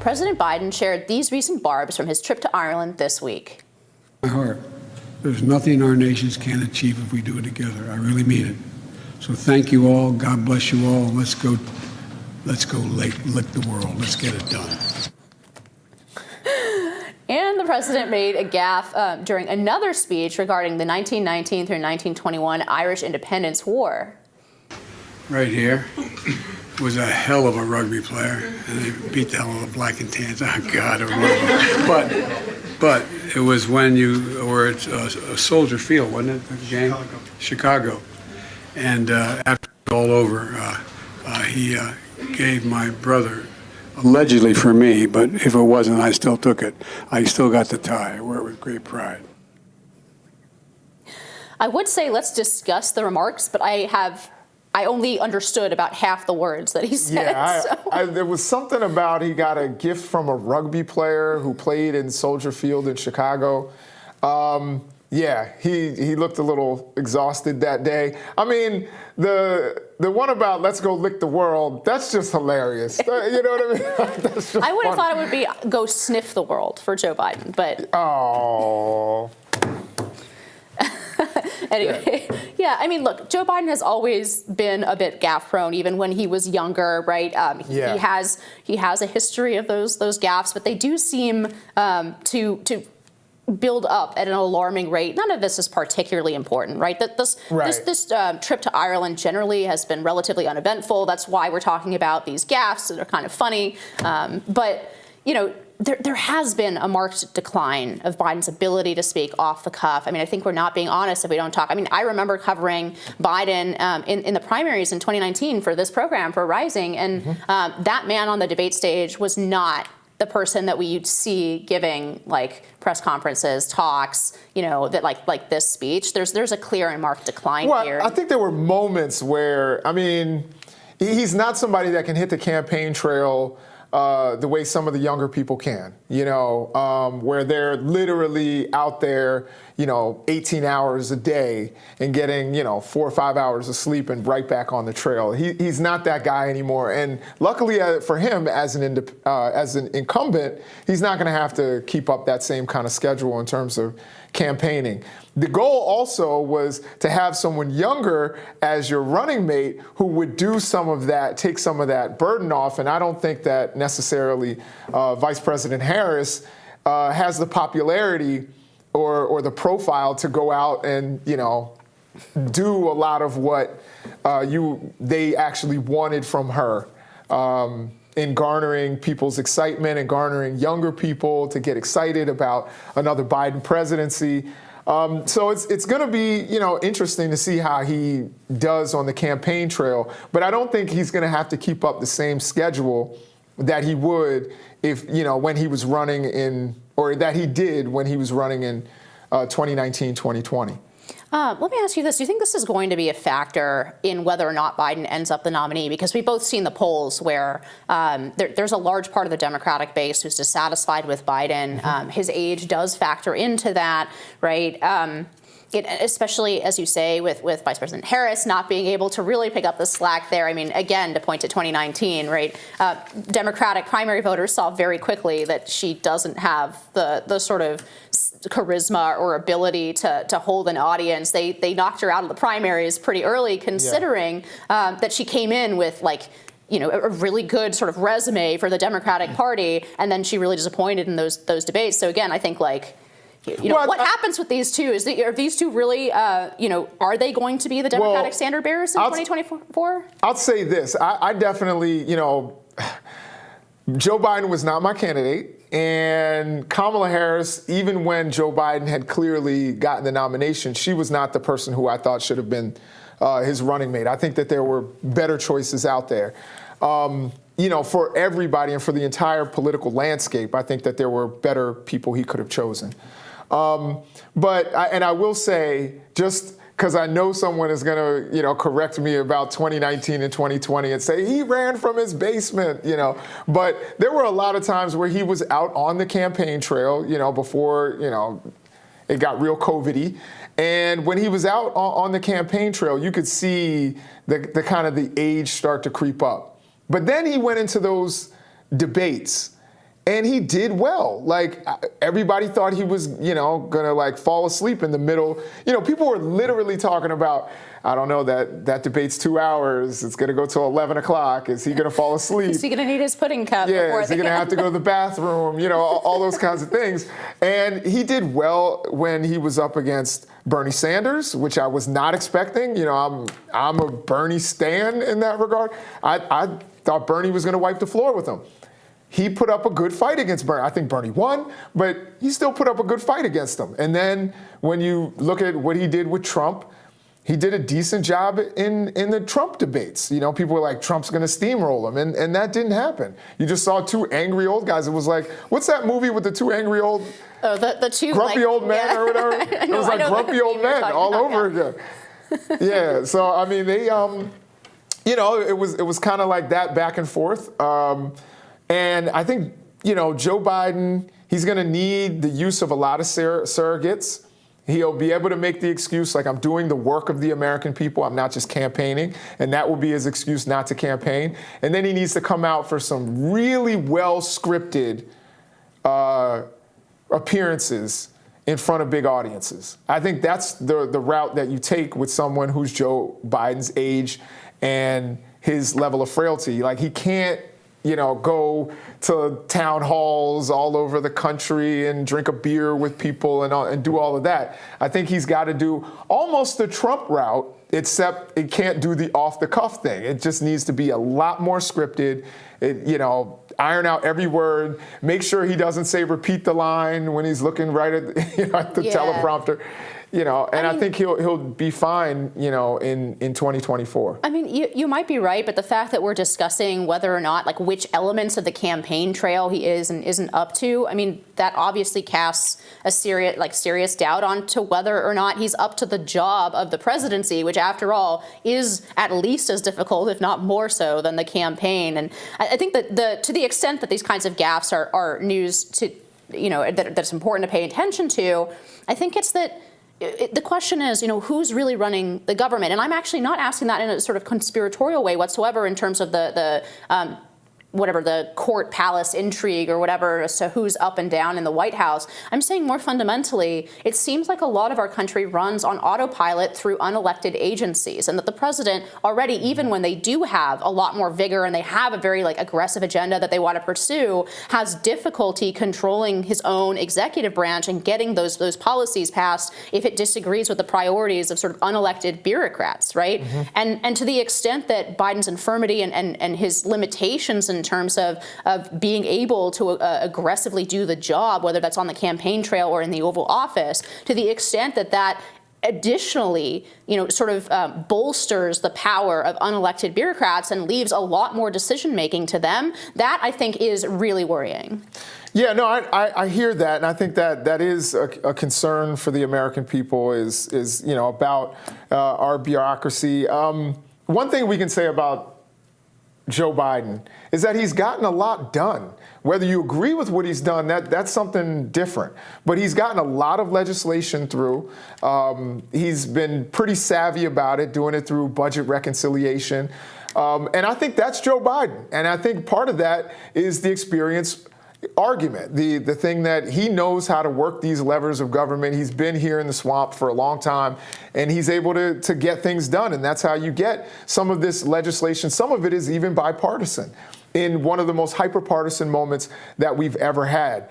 President Biden shared these recent barbs from his trip to Ireland this week. My heart, there's nothing our nations can't achieve if we do it together. I really mean it. So thank you all. God bless you all. Let's go lick the world. Let's get it done. And the president made a gaffe during another speech regarding the 1919 through 1921 Irish Independence War. Right here was a hell of a rugby player, and they beat the hell out of the black and tans. Oh, God, it was but it was when you were at a Soldier Field, wasn't it, the game? Chicago. And after it was all over, he gave my brother, allegedly for me, but if it wasn't, I still took it. I still got the tie. I wear it with great pride. I would say let's discuss the remarks, but I only understood about half the words that he said. Yeah, there was something about he got a gift from a rugby player who played in Soldier Field in Chicago. Yeah, he looked a little exhausted that day. I mean, the one about let's go lick the world, that's just hilarious. You know what I mean? That's just I would have funny. thought it would be go sniff the world for Joe Biden, but... Oh. Anyway, yeah, I mean, look, Joe Biden has always been a bit gaffe prone, even when he was younger, right? He has a history of those gaffes, but they do seem to build up at an alarming rate. None of this is particularly important, right? This trip to Ireland generally has been relatively uneventful. That's why we're talking about these gaffes that are kind of funny. But, you know, there has been a marked decline of Biden's ability to speak off the cuff. I mean, I think we're not being honest if we don't talk. I mean, I remember covering Biden in the primaries in 2019 for this program, for Rising, and that man on the debate stage was not the person that we see giving like press conferences, talks, you know, that like this speech. There's a clear and marked decline here. I think there were moments where, I mean, he's not somebody that can hit the campaign trail the way some of the younger people can, you know, where they're literally out there, you know, 18 hours a day and getting, you know, 4 or 5 hours of sleep and right back on the trail. He's not that guy anymore. And luckily for him, as an incumbent, he's not going to have to keep up that same kind of schedule in terms of campaigning. The goal also was to have someone younger as your running mate who would do some of that, take some of that burden off. And I don't think that necessarily Vice President Harris has the popularity or the profile to go out and, you know, do a lot of what they actually wanted from her in garnering people's excitement and garnering younger people to get excited about another Biden presidency. So it's going to be, you know, interesting to see how he does on the campaign trail. But I don't think he's going to have to keep up the same schedule that he would if, you know, when he was running in, or that he did when he was running in 2019, 2020. Let me ask you this. Do you think this is going to be a factor in whether or not Biden ends up the nominee? Because we've both seen the polls where there's a large part of the Democratic base who's dissatisfied with Biden. His age does factor into that, right? Especially, as you say, with Vice President Harris not being able to really pick up the slack there. I mean, again, to point to 2019, right? Democratic primary voters saw very quickly that she doesn't have the sort of charisma or ability to hold an audience. They knocked her out of the primaries pretty early, considering that she came in with, like, you know, a really good sort of resume for the Democratic Party, and then she really disappointed in those debates. So again, I think, like, you know, what happens with these two? Are these two really, you know, are they going to be the Democratic standard bearers in 2024? I'll say this. I definitely, you know, Joe Biden was not my candidate. And Kamala Harris, even when Joe Biden had clearly gotten the nomination, she was not the person who I thought should have been his running mate. I think that there were better choices out there. You know, for everybody and for the entire political landscape, I think that there were better people he could have chosen. But I will say, just because I know someone is going to, you know, correct me about 2019 and 2020 and say he ran from his basement, you know. But there were a lot of times where he was out on the campaign trail, you know, before, you know, it got real COVID-y. And when he was out on the campaign trail, you could see the age start to creep up. But then he went into those debates And he did well. Like, everybody thought he was, gonna like fall asleep in the middle. People were literally talking about, I don't know, that debate's 2 hours. It's gonna go till 11 o'clock. Is he gonna fall asleep? Is he gonna need his pudding cup? Yeah, is he gonna have to go to the bathroom? All those kinds of things. And he did well when he was up against Bernie Sanders, which I was not expecting. I'm a Bernie stan in that regard. I thought Bernie was gonna wipe the floor with him. He put up a good fight against Bernie. I think Bernie won, but he still put up a good fight against him. And then when you look at what he did with Trump, he did a decent job in the Trump debates. People were like, Trump's going to steamroll him, and that didn't happen. You just saw two angry old guys. It was like, what's that movie with the two angry old, the two grumpy old men or whatever? It was like grumpy old men all over again. Yeah, so I mean, they, it was kind of like that back and forth. And I think, Joe Biden, he's going to need the use of a lot of surrogates. He'll be able to make the excuse, like, I'm doing the work of the American people. I'm not just campaigning. And that will be his excuse not to campaign. And then he needs to come out for some really well-scripted appearances in front of big audiences. I think that's the route that you take with someone who's Joe Biden's age and his level of frailty. Like, he can't, go to town halls all over the country and drink a beer with people and do all of that. I think he's got to do almost the Trump route, except it can't do the off-the-cuff thing. It just needs to be a lot more scripted. Iron out every word. Make sure he doesn't say repeat the line when he's looking right at the teleprompter. I think he'll be fine, in 2024. I mean, you might be right, but the fact that we're discussing whether or not, like, which elements of the campaign trail he is and isn't up to, I mean, that obviously casts a serious doubt onto whether or not he's up to the job of the presidency, which, after all, is at least as difficult, if not more so, than the campaign. And I think that to the extent that these kinds of gaffes are news to, that's important to pay attention to, I think it's that. The question is, who's really running the government? And I'm actually not asking that in a sort of conspiratorial way whatsoever in terms of the court palace intrigue or whatever as to who's up and down in the White House. I'm saying more fundamentally, it seems like a lot of our country runs on autopilot through unelected agencies, and that the president already, even when they do have a lot more vigor and they have a very aggressive agenda that they want to pursue, has difficulty controlling his own executive branch and getting those policies passed if it disagrees with the priorities of sort of unelected bureaucrats, right? Mm-hmm. And to the extent that Biden's infirmity and his limitations in terms of being able to aggressively do the job, whether that's on the campaign trail or in the Oval Office, to the extent that additionally, bolsters the power of unelected bureaucrats and leaves a lot more decision-making to them, that I think is really worrying. Yeah, no, I hear that, and I think that is a concern for the American people is about our bureaucracy. One thing we can say about Joe Biden is that he's gotten a lot done. Whether you agree with what he's done, that's something different. But he's gotten a lot of legislation through. He's been pretty savvy about it, doing it through budget reconciliation. And I think that's Joe Biden. And I think part of that is the experience argument, the thing that he knows how to work these levers of government. He's been here in the swamp for a long time, and he's able to get things done. And that's how you get some of this legislation. Some of it is even bipartisan in one of the most hyper-partisan moments that we've ever had.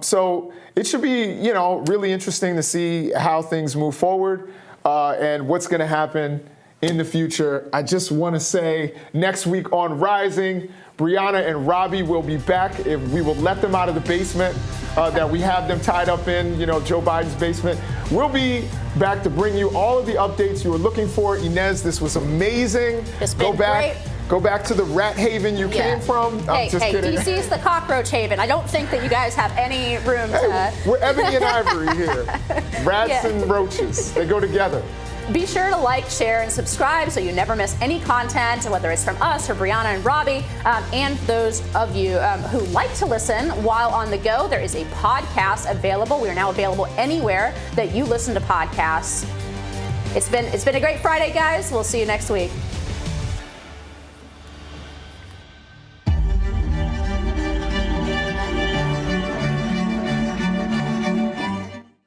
So it should be, really interesting to see how things move forward and what's going to happen in the future. I just want to say next week on Rising, Brianna and Robbie will be back. If we will let them out of the basement that we have them tied up in, Joe Biden's basement. We'll be back to bring you all of the updates you were looking for. Inez, this was amazing. It's been great. Go back to the rat haven you came from. I'm just kidding. DC's the cockroach haven. I don't think that you guys have any room to... We're ebony and ivory here. Rats and roaches, they go together. Be sure to like, share, and subscribe so you never miss any content, whether it's from us or Brianna and Robbie. And those of you who like to listen while on the go, there is a podcast available. We are now available anywhere that you listen to podcasts. It's been a great Friday, guys. We'll see you next week.